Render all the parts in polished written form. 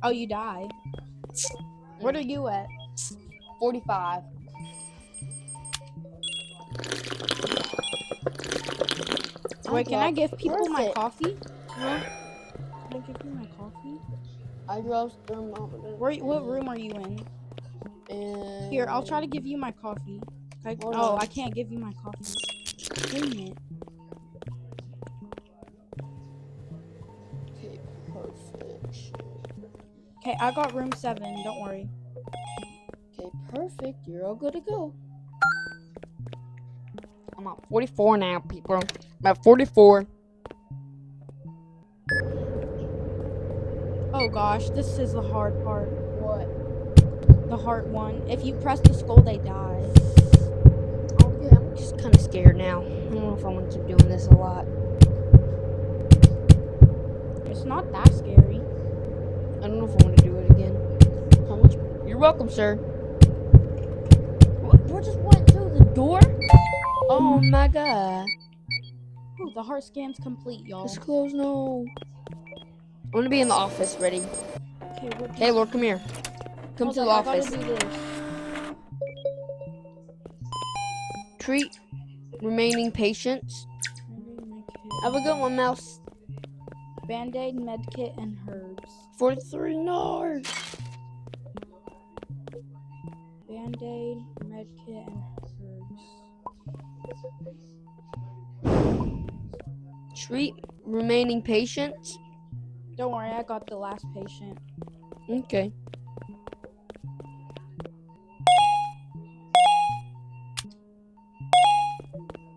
Oh, you die. What are you at? 45. Wait, can I give people my Perfect. coffee? Huh? Can I give you my coffee? I drove thermometer. What room are you in? And Here, I'll try to give you my coffee. Hold Oh, on. I can't give you my coffee. Dang it. Okay, perfect. Okay, I got room 7. Don't worry. Okay, perfect. You're all good to go. I'm at 44 now, people. I'm at 44. Oh gosh, this is the hard part. What? The heart one. If you press the skull, they die. Okay, I'm just kind of scared now. I don't know if I want to keep doing this a lot. It's not that scary. I don't know if I want to do it again. How much? You're welcome, sir. What just went through the door? Oh my god. Ooh, the heart scan's complete, y'all. It's closed, no. I want to be in the office ready. Okay, what Hey, Lord, come here. Come to the office. I gotta do this. Treat remaining patients. Have a good one, Mouse. Band-aid, medkit, and herbs. 43, no. Band-aid, medkit, and herbs. Treat remaining patients. Don't worry, I got the last patient. Okay.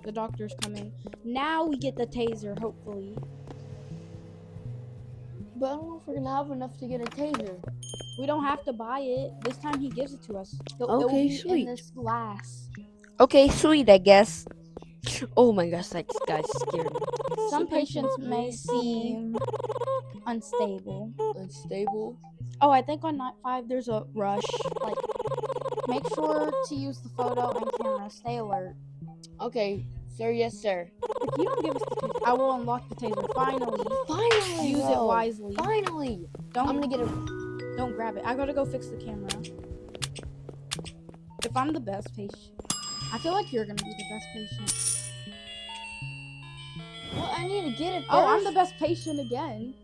The doctor's coming. Now we get the taser, hopefully. But I don't know if we're gonna have enough to get a taser. We don't have to buy it. This time he gives it to us. It Okay, will be sweet. in this glass. Okay, sweet, I guess. Oh my gosh, that guy's scared me. Some patients may seem unstable. Unstable. Oh, I think on night 5 there's a rush. Like, make sure to use the photo and camera. Stay alert. Okay, sir, yes, sir. If you don't give us the taser, I will unlock the taser. Finally. Finally, Use it wisely. Finally. Don't I'm gonna get a... Don't grab it. I gotta go fix the camera. If I'm the best patient, I feel like you're gonna be the best patient. Well, I need to get it first. Oh, I'm the best patient again.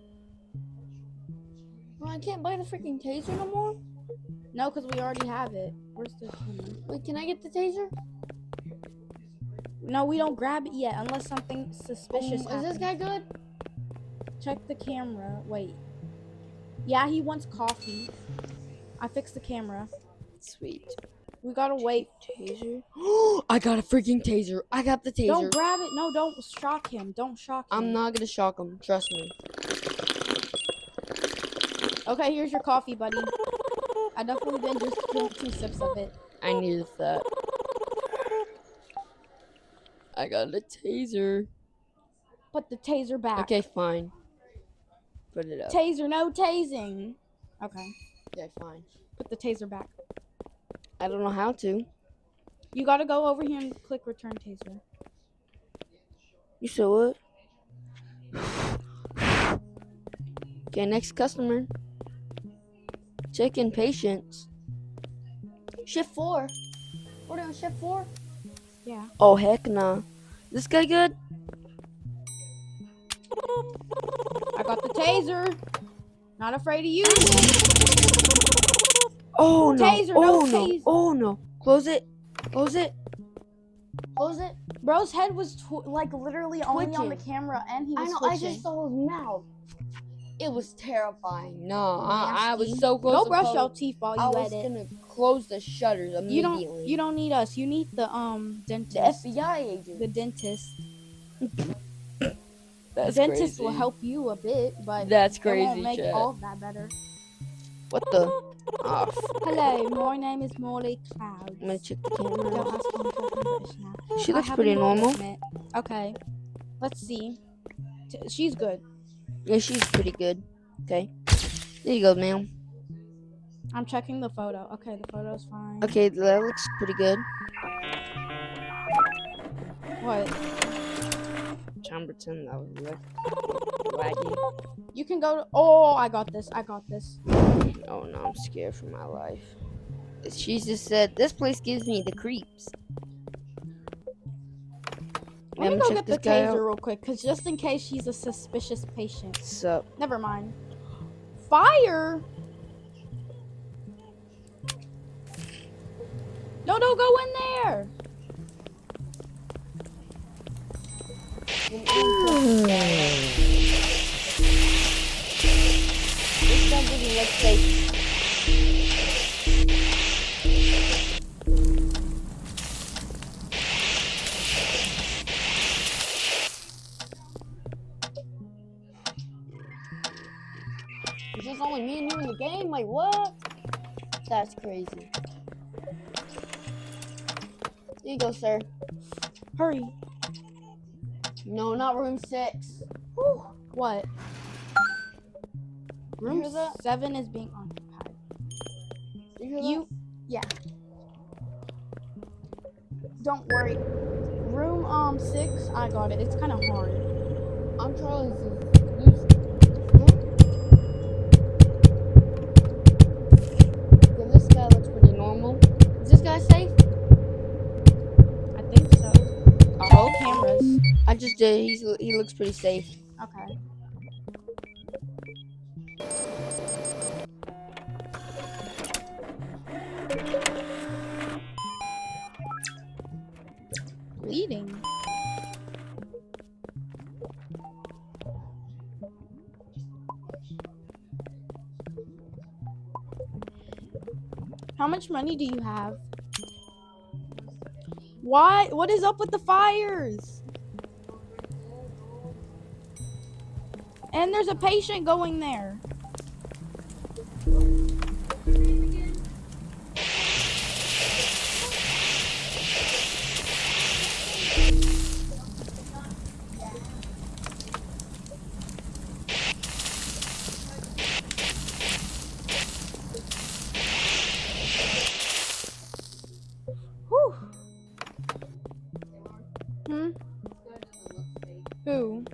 Well, I can't buy the freaking taser no more? No, because we already have it. Where's the camera? Wait, can I get the taser? No, we don't grab it yet unless something suspicious happens. Is this guy good? Check the camera. Wait. Yeah, he wants coffee. I fixed the camera. Sweet. We gotta wait. Taser? I got a freaking taser. I got the taser. Don't grab it. No, don't shock him. Don't shock him. I'm not gonna shock him. Trust me. Okay, here's your coffee, buddy. I definitely didn't just drink 2 sips of it. I needed that. I got a taser. Put the taser back. Okay, fine. Put it up. Taser, no tasing. Okay. Okay, fine. Put the taser back. I don't know how to. You gotta go over here and click return taser. You said what? Okay, next customer. Check in patients. Shift 4. We're doing shift 4? Yeah. Oh, heck nah. This guy good? I got the taser. Not afraid to use it. Oh no. Taser, Oh no no. taser. Oh no. Close it. Close it. Close it. Bro's head was like literally only on the Twitching. camera, and he was I know. twitching. I just saw his mouth. It was terrifying. No, I Nasty. was so close. Go to brush close. your teeth while I you was edit. gonna close the shutters immediately. You don't need us. You need the dentist. The FBI agent. The dentist. That's The dentist crazy. will help you a bit, but That's it crazy. won't make Chat. all of that better. What the? Off. Hello, my name is Molly Clouds. I'm gonna check the Don't camera. ask me fucking English now. She I looks have pretty an normal. appointment. Okay, let's see. She's good. Yeah, she's pretty good. Okay. There you go, ma'am. I'm checking the photo. Okay, the photo's fine. Okay, that looks pretty good. What? Chamberton, that was good. Laggy. You can go to. Oh, I got this. I got this. Oh no, I'm scared for my life. She just said, this place gives me the creeps. Let me me go check get this the guy taser out. real quick, cause just in case she's a suspicious patient. Sup? Never mind. Fire? No, don't go in there. This gun doesn't look safe. Is this only me and you in the game? Like what? That's crazy. Here you go, sir. Hurry. No, not room 6. Whew. What? You Room hear that? 7 is being occupied. You hear You, yeah. Don't worry. Room 6, I got it. It's kind of hard. that? I'm trying to use. Yeah, this guy looks pretty normal. Is this guy safe? I think so. I Check hope. the cameras. I just did. He looks pretty safe. Okay. Bleeding. How much money do you have? Why? What is up with the fires? And there's a patient going there. Whew. Hmm? Who?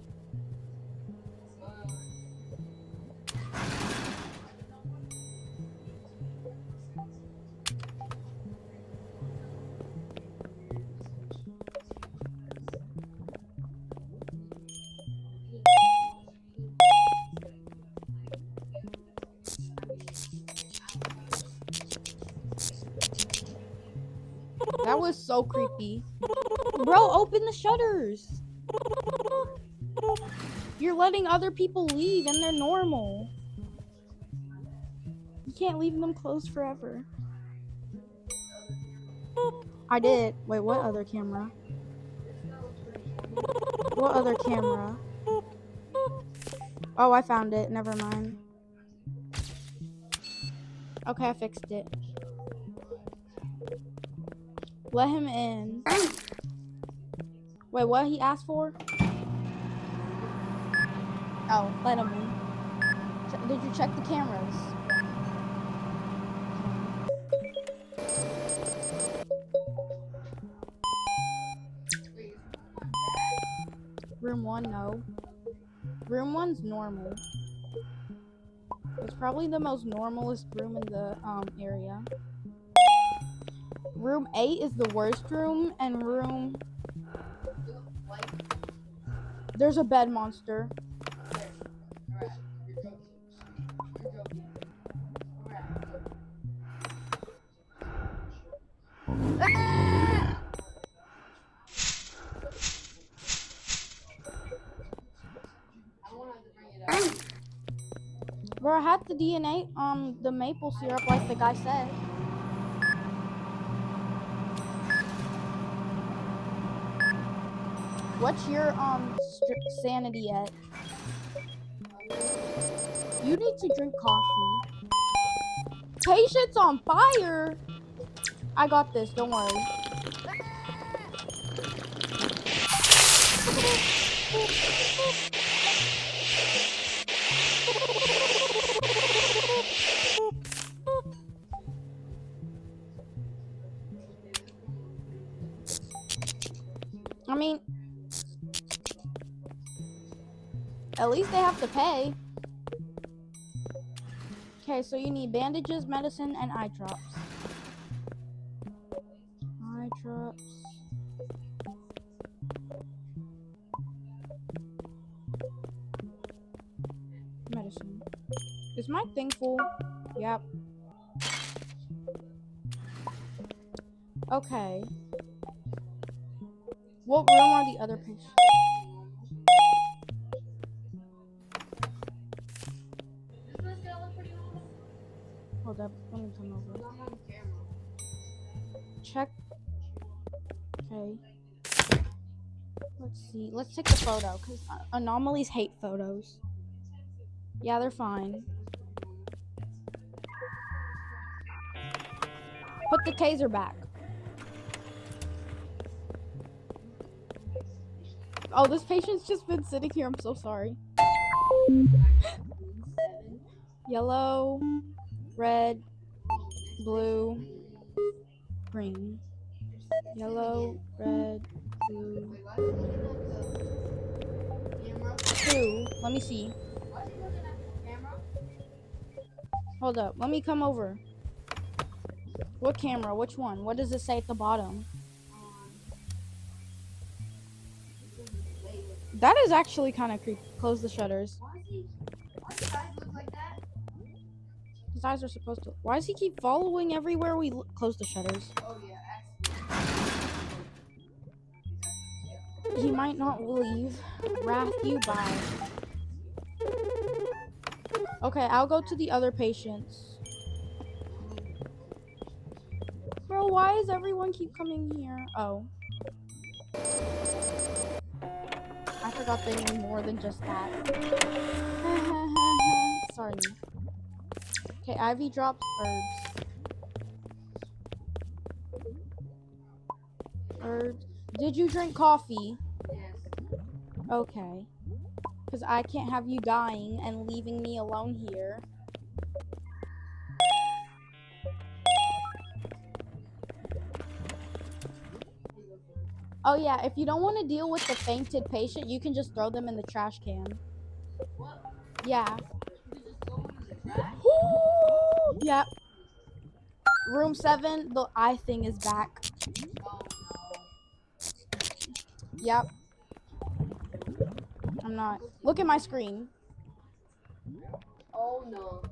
That was so creepy. Bro, open the shutters. You're letting other people leave and they're normal. You can't leave them closed forever. I did. Wait, what other camera? What other camera? Oh, I found it. Never mind. Okay, I fixed it. Let him in. Wait, what he asked for? Oh, let him in. Did you check the cameras? Room 1, no. Room 1's normal. It's probably the most normalest room in the area. Room 8 is the worst room, and room... There's a bed monster. Bro, I had the DNA, the maple syrup like the guy said. What's your, sanity at? You need to drink coffee. Patient's on fire! I got this, don't worry. I mean, At least they have to pay. Okay, so you need bandages, medicine, and eye drops. Eye drops. Medicine. Is my thing full? Yep. Okay. What room are the other patients? Hold up, let me come over. Check. Okay. Let's see. Let's take a photo, because anomalies hate photos. Yeah, they're fine. Put the taser back. Oh, this patient's just been sitting here. I'm so sorry. Yellow, red, blue, green. Yellow, red, blue, two. Let me see. Hold up. Let me come over. What camera? Which one? What does it say at the bottom? That is actually kind of creepy. Close the shutters. Why does his eyes look like that? His eyes are supposed to. Why does he keep following everywhere we close the shutters? Oh yeah, actually. He might not leave. Wrath you by. Okay, I'll go to the other patients. Bro, why does everyone keep coming here? Oh. I forgot they knew more than just that. Sorry. Okay, Ivy drops herbs. Herbs. Did you drink coffee? Yes. Okay. Because I can't have you dying and leaving me alone here. Oh yeah, if you don't want to deal with the fainted patient, you can just throw them in the trash can. What? Yeah. You just throw him in the trash? Yep. Room 7, the eye thing is back. Oh Yep. I'm not. Look at my screen. no. Oh no.